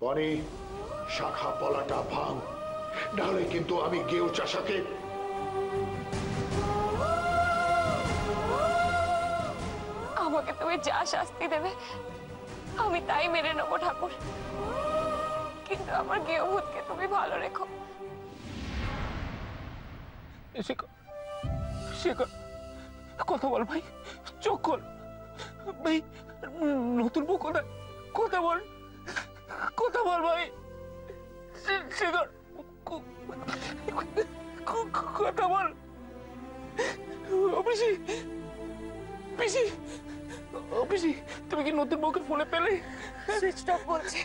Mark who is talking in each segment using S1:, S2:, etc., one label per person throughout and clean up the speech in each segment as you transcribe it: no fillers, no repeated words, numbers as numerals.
S1: বনি, শাখা পলাটা ভাঙ, নাহলে কিন্তু আমি গেউ চাষাকে।
S2: আমাকে তুমি যা শাস্তি দেবে আমি তাই মেনে নেবো ঠাকুর, কিন্তু আমার গৃহভূতকে তুমি ভালো রেখো।
S3: কথা বল ভাই, চোখ খোল ভাই, নতুন বউ কোথায়? কথা বল, কথা বল ভাই, কথা বল। পিসি, পিসি, পিসি, তুমি কি নতুন বউকে ফোনে পেলে?
S4: সুইচ অফ বলছে,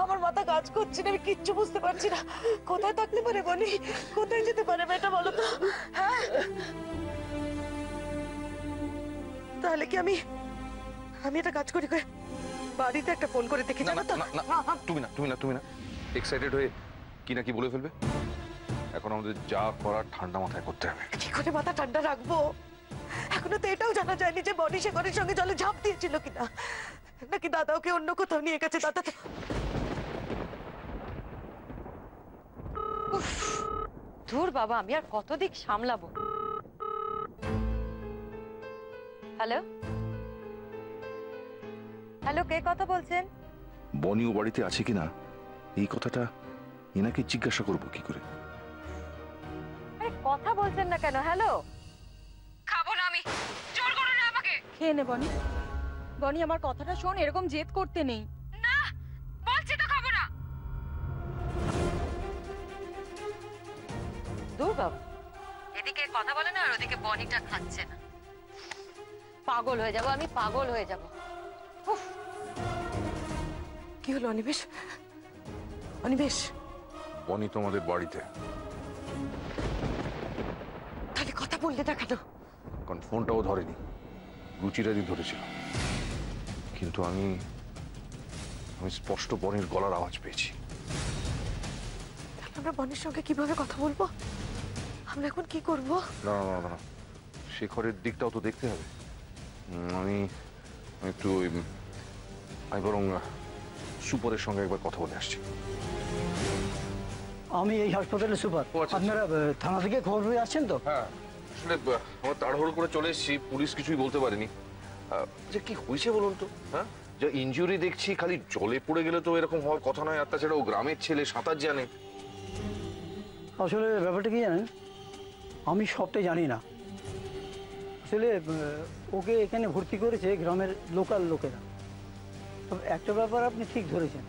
S4: আমার মাথা কাজ করছে না, আমি কিচ্ছু বুঝতে পারছি না। কোথায় থাকতে পারে বনি, কোথায় যেতে পারে এটা বলো তো। হ্যাঁ, তাহলে কি আমি একটা কাজ করি, বাড়িতে একটা ফোন করে দেখি। জানো তো
S5: তুমি না এক্সাইটেড হয়ে কি না কি বলে ফেলবে। এখন আমাদের যা করার ঠান্ডা মাথায় করতে হবে।
S4: কি করে মাথা ঠান্ডা রাখবো? এখনো তো এটাও জানা যায়নি যে বনি শেখরের সঙ্গে জলে ঝাঁপ দিয়েছিল কিনা, নাকি দাদা ওকে অন্য কোথাও নিয়ে গেছে। দাদা তো
S6: ধুর বাবা, আমি আর কত দিক সামলাবো। হ্যালো হ্যালো, কে কথা বলছেন?
S5: বনিও বাড়িতে আছে কিনা এই কথাটা এনাকে জিজ্ঞাসা করবো কি করে?
S6: আরে কথা বলছেন না কেন? হ্যালো, খাবো না আমি, জোর করো না আমাকে।
S7: খেয়ে নে বনি, বনি আমার কথাটা শোন, এরকম জেদ করতে নেই।
S6: না বলছি তো খাবো না। দূর বাবা, এদিকে কথা বলে না আর ওদিকে বনিটা খাচ্ছে না। পাগল হয়ে যাব আমি, পাগল হয়ে যাব।
S4: কি হলো অনিমেষ? অনিমেষ,
S5: বনি তো আমাদের বাড়িতে।
S4: তাহলে কথা বললে না কেন?
S5: কারণ ফোনটাও ধরেনি, রুচিরাজি ধরেছিল। কিন্তু আমি স্পষ্ট বনির গলার আওয়াজ পেয়েছি।
S4: তাহলে আমরা বনির সঙ্গে কিভাবে কথা বলবো? আমরা এখন কি করবো?
S5: না না না না, শেখরের দিকটাও তো দেখতে হবে। আমি একটু আমি বরং সুপারের সঙ্গে একবার কথা বলে আসছি।
S8: আমি এই হাসপাতালের সুপার। আপনারা থানা থেকে খবর পেয়ে আসছেন তো?
S5: হ্যাঁ, আসলে আমার তাড়াহুড়ো করে চলে এসেছি, পুলিশ কিছুই বলতে পারেনি। যে কি হয়েছে বলুন তো? হ্যাঁ, যা ইনজুরি দেখছি, খালি জলে পড়ে গেলে তো এরকম হওয়ার কথা নয়। আর তাছাড়া ও গ্রামের ছেলে, সাঁতার জানে।
S8: আসলে ব্যাপারটা কি জানেন, আমি সবটাই জানি না। আসলে ওকে এখানে ভর্তি করেছে গ্রামের লোকাল লোকেরা। তবে একটা ব্যাপার আপনি ঠিক ধরেছেন,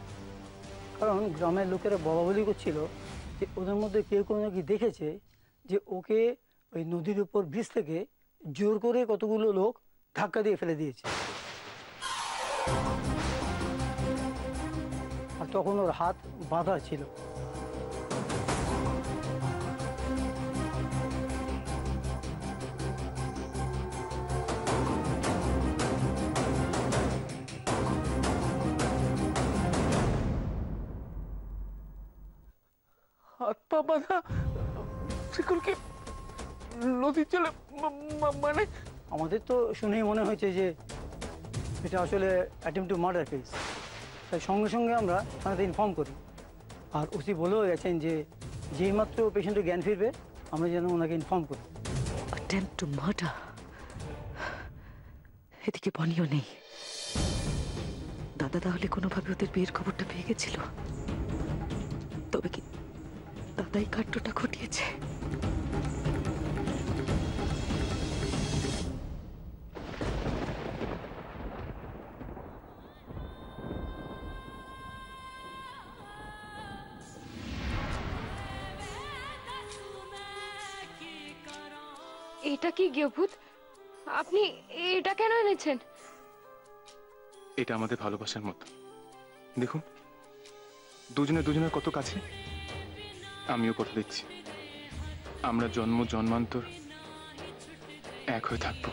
S8: কারণ গ্রামের লোকেরা বলা বলি করছিল যে ওদের মধ্যে কেউ কোনো নাকি দেখেছে যে ওকে ওই নদীর উপর ব্রিজ থেকে জোর করে কতগুলো লোক ধাক্কা দিয়ে ফেলে দিয়েছে। আর তখন ওর হাত বাঁধা ছিল।
S3: হাত পা বাঁধা, শিকলকে নদীর জলে মানে?
S8: আমাদের তো শুনেই মনে হয়েছে যে এটা আসলে অ্যাটেম্প টু মার্ডার কেস। তাই সঙ্গে সঙ্গে আমরা থানাতে ইনফর্ম করি। আর ওসি বলেও গেছেন যে যেই মাত্র পেশেন্টের জ্ঞান ফিরবে আমরা যেন ওনাকে ইনফর্ম করি।
S4: Attempt to murder? এদিকে বনিও নেই। দাদা তাহলে কোনোভাবে ওদের বিয়ের খবরটা পেয়ে গেছিল। তবে কি দাদাই কাণ্ডটা ঘটিয়েছে?
S2: এটা কি গৃহভূত? আপনি এটা কেন এনেছেন?
S3: এটা আমাদের ভালোবাসার মতো। দেখুন, দুজনে দুজনের কত কাছে। আমিও কথা দিচ্ছি, আমরা জন্ম জন্মান্তর এক হয়ে থাকবো।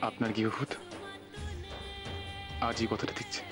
S3: আপনার গৃহভূত আজই কথাটা দিচ্ছে।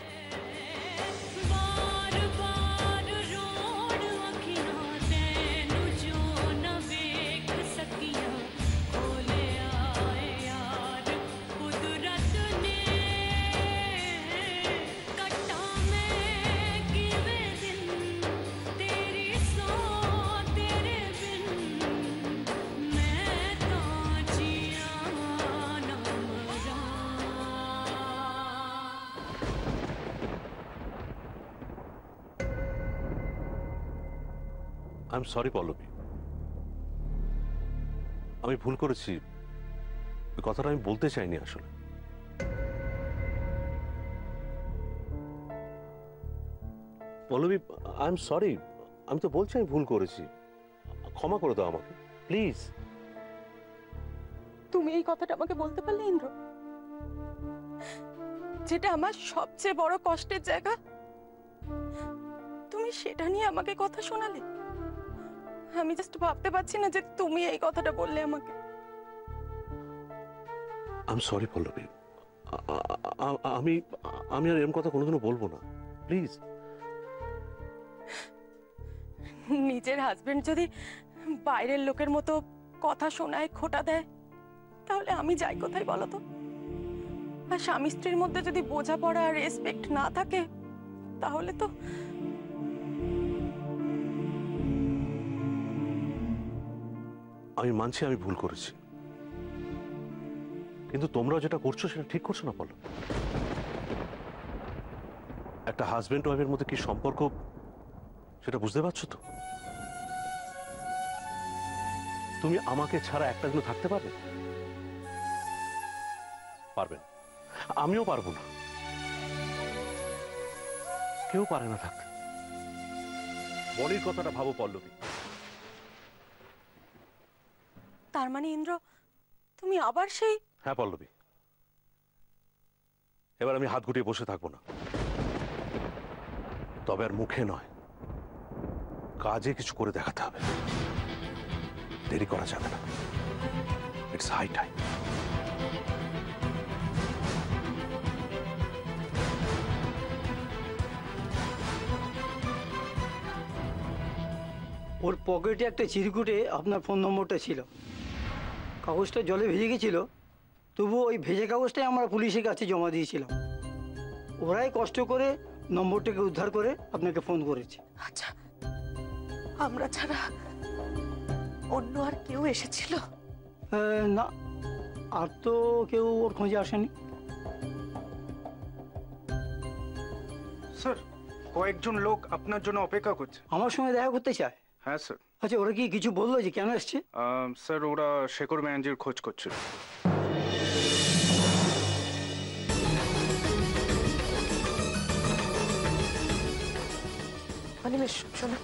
S9: আই এম সরি পল্লবী, আমি ভুল করেছি, ওই কথাটা আমি বলতে চাইনি আসলে। পল্লবী, আই এম সরি, আমি তো বলছি আমি ভুল করেছি, ক্ষমা করে দাও আমাকে প্লিজ।
S7: তুমি এই কথাটা আমাকে বলতে পারলে ইন্দ্র? যেটা আমার সবচেয়ে বড় কষ্টের জায়গা, তুমি সেটা নিয়ে আমাকে কথা শোনালে। আমি জাস্ট ভাবতে পারছি না যে তুমি এই কথাটা বললে আমাকে।
S9: আই এম সরি পল্লবী, আমি আমি আর এরকম কথা কোনোদিনও বলবো না, প্লিজ।
S7: নিজের হাজবেন্ড যদি বাইরের লোকের মতো কথা শোনায়, খোটা দেয়, তাহলে আমি যাই কোথায় বলো তো? আর স্বামী স্ত্রীর মধ্যে যদি বোঝাপড়া আর রেসপেক্ট না থাকে, তাহলে তো
S9: আমি মানছি আমি ভুল করেছি, কিন্তু তোমরা যেটা করছো সেটা ঠিক করছো না পল্লবী। একটা হাজবেন্ড ওয়াইফের মধ্যে কি সম্পর্ক সেটা বুঝতে পারছো তো? তুমি আমাকে ছাড়া একটা দিন থাকতে পারবে? পারবেন, আমিও পারবো না, কেউ পারে না থাকতে। বনির কথাটা ভাবো পল্লবী।
S7: তার মানে ইন্দ্র, তুমি আবার সেই...
S9: হ্যাঁ পল্লবী, এবার আমি হাত গুটিয়ে বসে থাকবো না, তবে আর মুখে নয়, কাজে কিছু করে দেখাতে হবে। দেরি করা যাবে না, ইটস হাই টাইম।
S8: ওর পকেটে একটা চিরকুটে আপনার ফোন নম্বরটা ছিল। কাগজটা জলে ভিজে গেছিল, তবুও ওই ভেজে কাগজটাই আমরা পুলিশের কাছে জমা দিয়েছিলাম। ওরাই কষ্ট করে নম্বরটাকে উদ্ধার করে আপনাকে ফোন করেছে।
S4: আচ্ছা, আমরা ছাড়া অন্য আর কেউ এসেছিল?
S8: না, আর তো কেউ ওর খোঁজে আসেনি।
S10: স্যার, কয়েকজন লোক আপনার জন্য অপেক্ষা করছে।
S8: আমার সঙ্গে দেখা করতে চায়?
S10: হ্যাঁ স্যার।
S8: আচ্ছা, ওরা কি কিছু বললো যে কেন এসছে?
S10: স্যার, ওরা শেখর ব্যানার্জির খোঁজ করছিল।
S4: অনিমেষ, শোনো,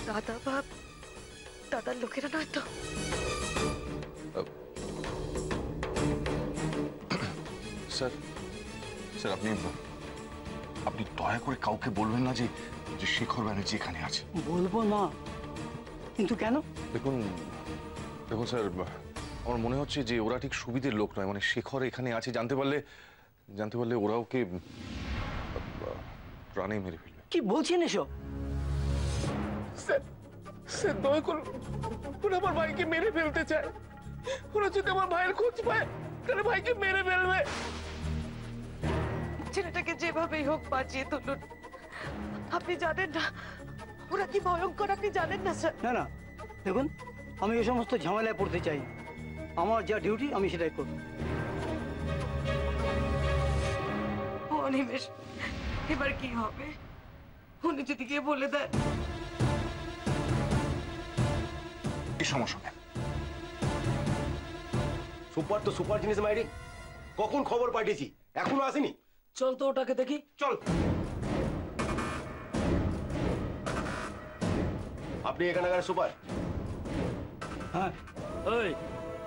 S4: দাদা বা দাদার লোকেরা নয় তো?
S5: স্যার, স্যার আপনি আপনি দয়া করে কাউকে বলবেন না যে যে শেখর ব্যানার্জি এখানে আছে।
S8: বলবো না, কিন্তু কেন?
S5: দেখুন দেখুন স্যার, আমার মনে হচ্ছে যে ওরা ঠিক সুবিধের লোক নয়। মানে শেখর এখানে আছে জানতে পারলে ওরা ওকে প্রাণে মেরে ফেলবে।
S8: কি বলছেন এসব?
S3: স্যার, স্যার দয়া করুন, ওরা আমার ভাইকে মেরে ফেলতে চায়। ওরা যদি আমার ভাইয়ের খোঁজ পায়, তাহলে ভাইকে মেরে ফেলবে।
S4: ছেলেটাকে যেভাবেই হোক বাঁচিয়ে তুলুন। আপনি জানেন না ওরা কি ভয়ঙ্কর, আপনি জানেন না স্যার।
S8: না না, দেখুন, আমি এই সমস্ত ঝামেলায় পড়তে চাই না। আমার যা ডিউটি আমি সেটাই করব।
S4: অনিমেষ, এবার কি হবে? উনি যদি গিয়ে বলে দেয়?
S5: কি সমস্যা নেই।
S11: সুপার তো সুপার জিনিস মাইরি, কখন খবর পাঠিয়েছি এখনো আসেনি।
S8: চল তো ওটাকে দেখি।
S11: চল। আপনি এখানকার সুপার?
S8: হ্যাঁ।
S12: ওই,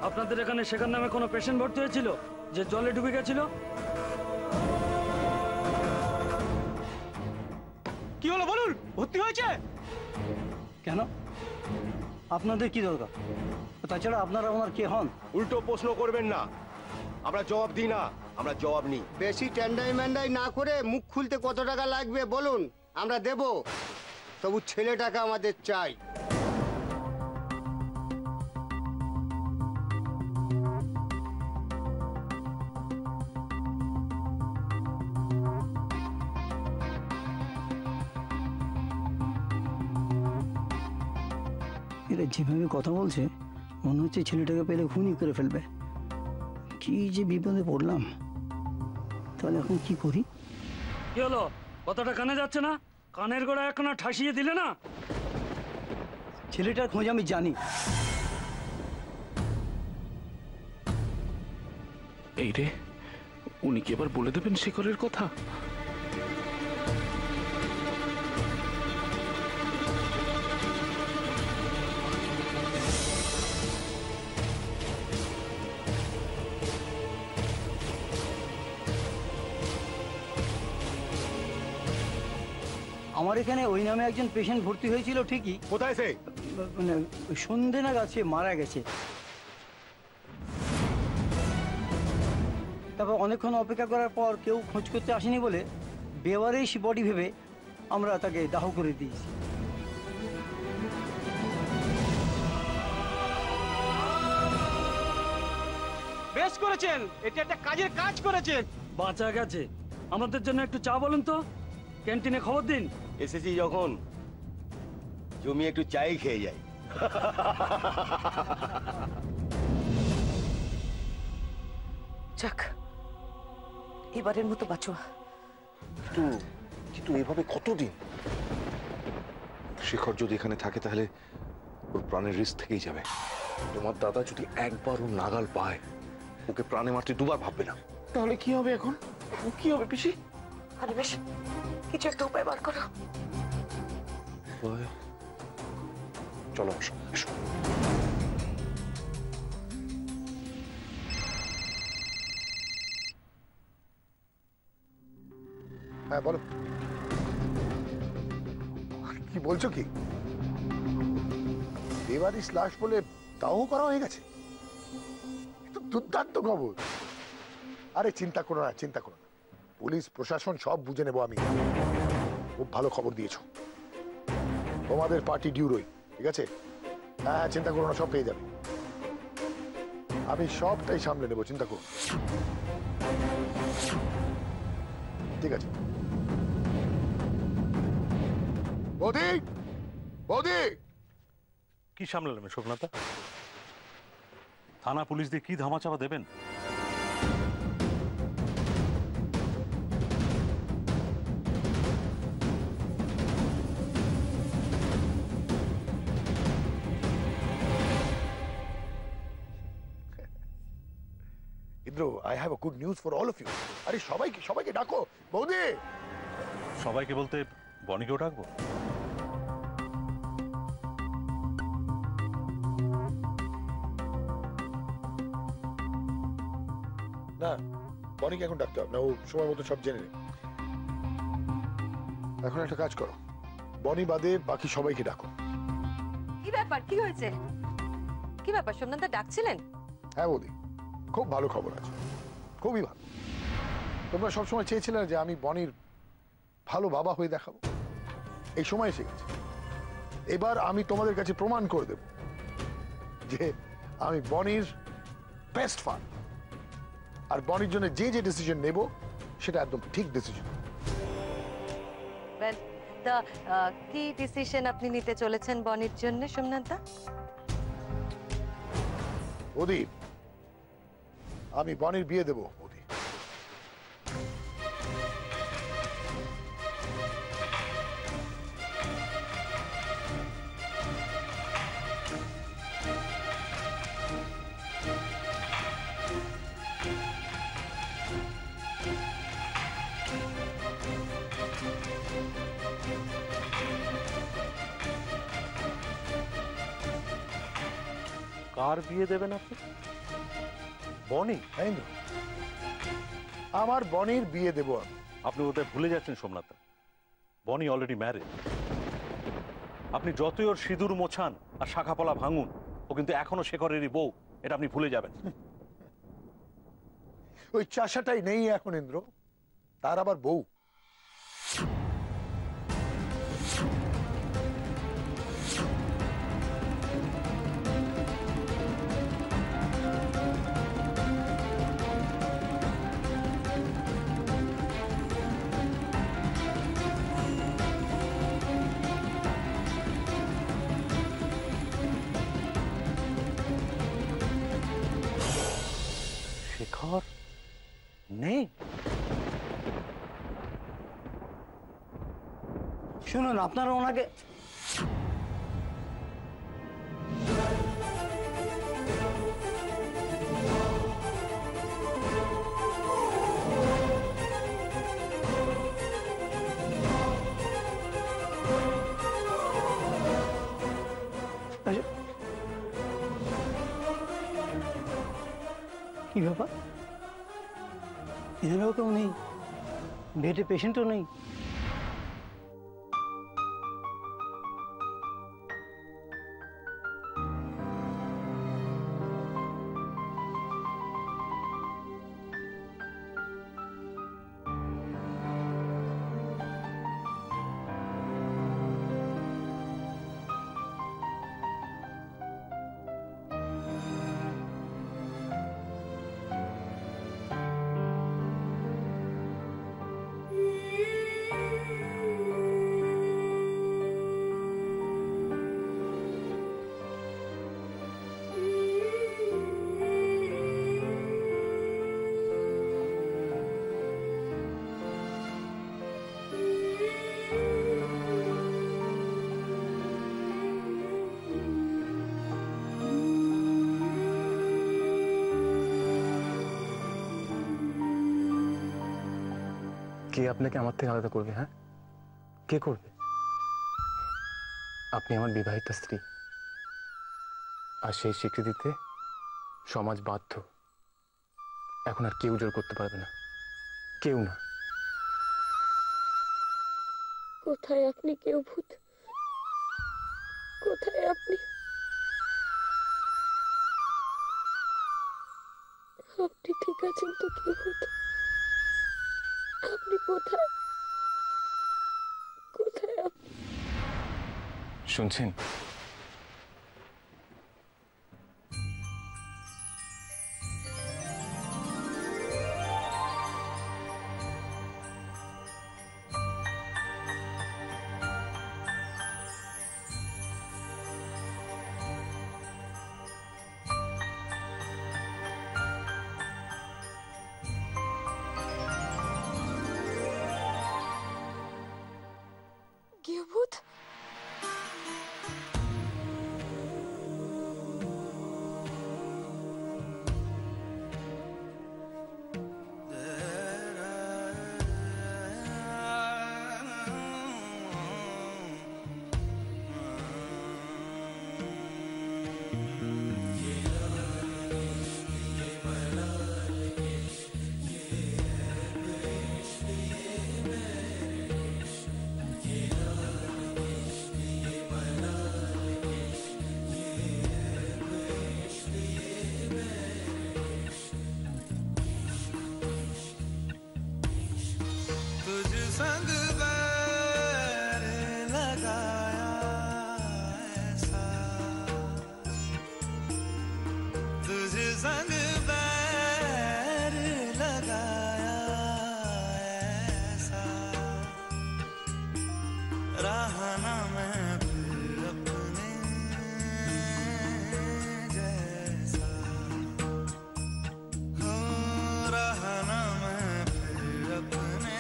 S12: আপনাদের এখানে শেখার নামে কোনো পেশেন্ট ভর্তি হয়েছিল যে জলে ডুবে গেছিল?
S8: কি হলো বলুন, ভর্তি হয়েছে? কেন, আপনাদের কি দরকার? তাছাড়া আপনারা ওনার কে হন?
S11: উল্টো প্রশ্ন করবেন না, আমরা জবাব দিই না, আমরা জবাব নিই।
S13: বেশি ট্যান্ডাই ম্যান্ডাই না করে মুখ খুলতে কত টাকা লাগবে বলুন, আমরা দেব। তবু ছেলেটাকে আমাদের চাই।
S8: এরা যেভাবে কথা বলছে, মনে হচ্ছে ছেলেটাকে পেলে খুনই করে ফেলবে। কি যে বিপদে পড়লাম, তাহলে এখন কি করি?
S12: কি হলো, কথাটা কানে যাচ্ছে না? কানের গোড়া এখনো ঠাসিয়ে দিলে না?
S8: ছেলেটার খোঁজ আমি জানি।
S3: এই রে, উনি কি এবার বলে দেবেন শেখরের কথা?
S8: আমার এখানে ওই নামে একজন পেশেন্ট ভর্তি হয়েছিল ঠিকই।
S11: কোথায় সে?
S8: মানে সন্ধে নাগাদ সে মারা গেছে। তারপর অনেকক্ষণ অপেক্ষা করার পর কেউ খোঁজ করতে আসেনি বলে বেওয়ারিশ বডি ভেবে আমরা তাকে দাহ করে দিয়েছি।
S10: বেশ করেছেন, এটা একটা কাজের কাজ করেছেন।
S12: বাঁচা গেছে। আমাদের জন্য একটু চা বলুন তো, ক্যান্টিনে খবর দিন।
S11: এসেছি যখন জমি একটু চাই খেয়ে যাই।
S4: যাক, এবারের মতো বাঁচোয়া।
S5: কিন্তু এভাবে কতদিন? শেখর যদি এখানে থাকে তাহলে ওর প্রাণের রিস্ক থেকেই যাবে। তোমার দাদা যদি একবার ওর নাগাল পায়, ওকে প্রাণে মারতে দুবার ভাববে না।
S3: তাহলে কি হবে এখন? কি হবে পিসি?
S4: আরে বেশ, কিছু একটা উপায় বার করো।
S5: চলো আসো, এসো।
S1: হ্যাঁ বলো, কি বলছো? কি বেওয়ারিশ লাশ বলে দাহ করা হয়ে গেছে? দুর্দান্ত খবর। আরে চিন্তা করো না, চিন্তা করো না, পুলিশ প্রশাসন সব বুঝে নেবো আমি। খুব ভালো খবর দিয়েছো। তোমাদের পার্টি ডিউরোই, ঠিক আছে? হ্যাঁ চিন্তা করো না, সব পেয়ে যাবে। আমি সবটাই সামলে নেবো, চিন্তা করো। ঠিক আছে। বৌদি, বৌদি।
S9: কি সামলালেন শোভনাথা? থানা পুলিশ দিয়ে কি ধামাচাপা দেবেন?
S1: Indra, I have a good news for all of you. আরে সবাইকে ডাকো। বৌদি।
S9: সবাইকে বলতে বনিকেও ডাকবো?
S1: না, বনিকে এখন ডাকতে হবে না, ও সময় মতো সব জেনে নেবে। এখন একটা কাজ করো, বনি বাদে বাকি সবাইকে ডাকো।
S6: কি ব্যাপার, কি হয়েছে? কি ব্যাপার, সোমনাথদা ডাকছিলেন?
S1: হ্যাঁ বৌদি, খুব ভালো খবর আছে, খুবই ভালো। তোমরা সবসময় চেয়েছিলে যে আমি বনির ভালো বাবা হয়ে দেখাবো, এই সময় এসে গেছে। এবার আমি তোমাদের কাছে প্রমাণ করে দেব যে আমি বনির বেস্ট ফান, আর বনির জন্য যে যে ডিসিশন নেব সেটা একদম ঠিক ডিসিশন।
S6: কি ডিসিশন আপনি নিতে চলেছেন বনির জন্য সোমনাথদা?
S1: বৌদি, আমি বনির বিয়ে দেবো। বৌদি,
S9: কার বিয়ে দেবেন আপনি? বনি?
S1: আমার বনির বিয়ে দেবো আমি।
S9: আপনি বোধহয় ভুলে যাচ্ছেন সোমনাথ, বনি অলরেডি ম্যারিড। আপনি যতই ওর সিঁদুর মোছান আর শাখাপলা ভাঙুন, ও কিন্তু এখনো শেখরেরই বউ, এটা আপনি ভুলে যাবেন।
S1: ওই চাষাটাই নেই এখন ইন্দ্র, তার আবার বউ।
S9: শেখর নেই?
S8: শুনুন আপনারা ওনাকে কি ব্যাপার? এখানেও কেউ নেই, বেডে পেশেন্টও নেই।
S14: কে আপনাকে আমার থেকে আলাদা করবে? হ্যাঁ, কে করবে? আপনি আমার বিবাহিত স্ত্রী, আর সেই স্বীকৃতিতে সমাজ বাধ্য। এখন আর কেউ জোর করতে পারবে না, কেউ না।
S2: কোথায় আপনি কেউ ভূত? কোথায় আপনি? আপনি ঠিক আছেন তো কেউ ভূত? আপনি কোথায়? কোথায় আপনি?
S14: শুনছেন?
S2: কেউ ভূত?
S15: संग बैर लगाया ऐसा, तुझ संग बैर लगाया ऐसा, रहा ना मैं फिर अपने जैसा, हो रहा ना मैं फिर अपने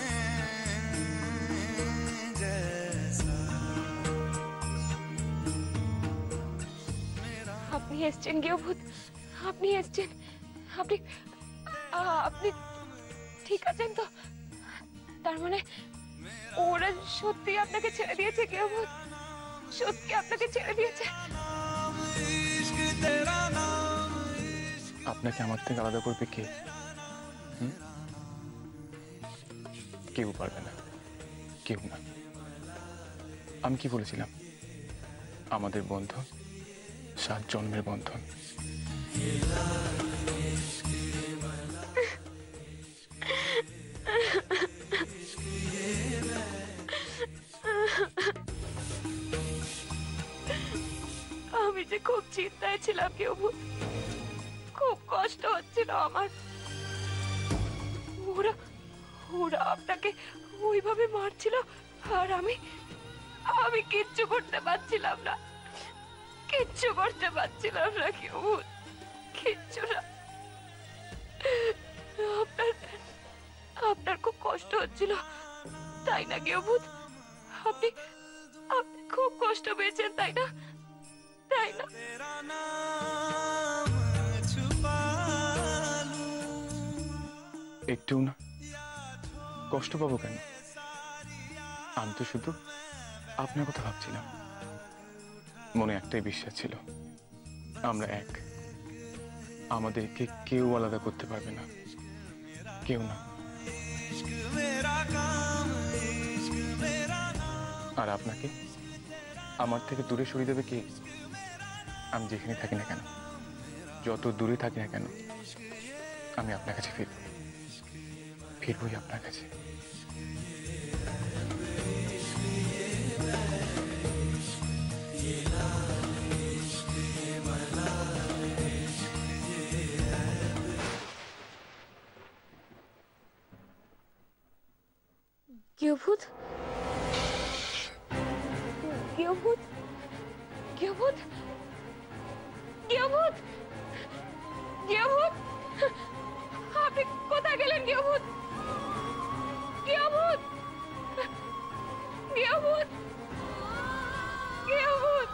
S2: আপনি এসছেন কেউ ভূত? আপনি এসছেন? আপনি আপনি ঠিক আছেন তো? তার মানে ওরা সত্যি আপনাকে ছেড়ে দিয়েছে কেউ ভূত? সত্যি আপনাকে ছেড়ে দিয়েছে?
S14: আপনাকে আমার থেকে আলাদা করবে কে? কেউ পারবে না, কেউ না। আমি কি বলেছিলাম? আমাদের বন্ধন 7 জন্মের বন্ধন।
S2: আমি যে খুব চিন্তায় ছিলাম কেউ ভূত, খুব কষ্ট হচ্ছিল আমার। ওরা ওরা আপনাকে ওইভাবে মারছিল আর আমি কিচ্ছু করতে পারছিলাম না, কিচ্ছু করতে পারছিলাম না কেউ ভূত, কিচ্ছু না। আপনার খুব কষ্ট হচ্ছিল তাই না কেউ ভূত? আপনি খুব কষ্ট পেয়েছেন তাই না? তাই না?
S14: একটু না, কষ্ট পাবো কেন? আমি তো শুধু আপনার কথা ভাবছিলাম। মনে একটাই বিশ্বাস ছিল, আমরা এক, আমাদেরকে কেউ আলাদা করতে পারবে না, কেউ না। আর আপনাকে আমার থেকে দূরে সরিয়ে দেবে কে? আমি যেখানে থাকি না কেন, যত দূরে থাকি না কেন, আমি আপনার কাছে ফিরবই আপনার কাছে।
S2: গৃহভূত, গৃহভূত, গৃহভূত, গৃহভূত, গৃহভূত, আপনি কোথায় গেলেন গৃহভূত? গৃহভূত, গৃহভূত, গৃহভূত।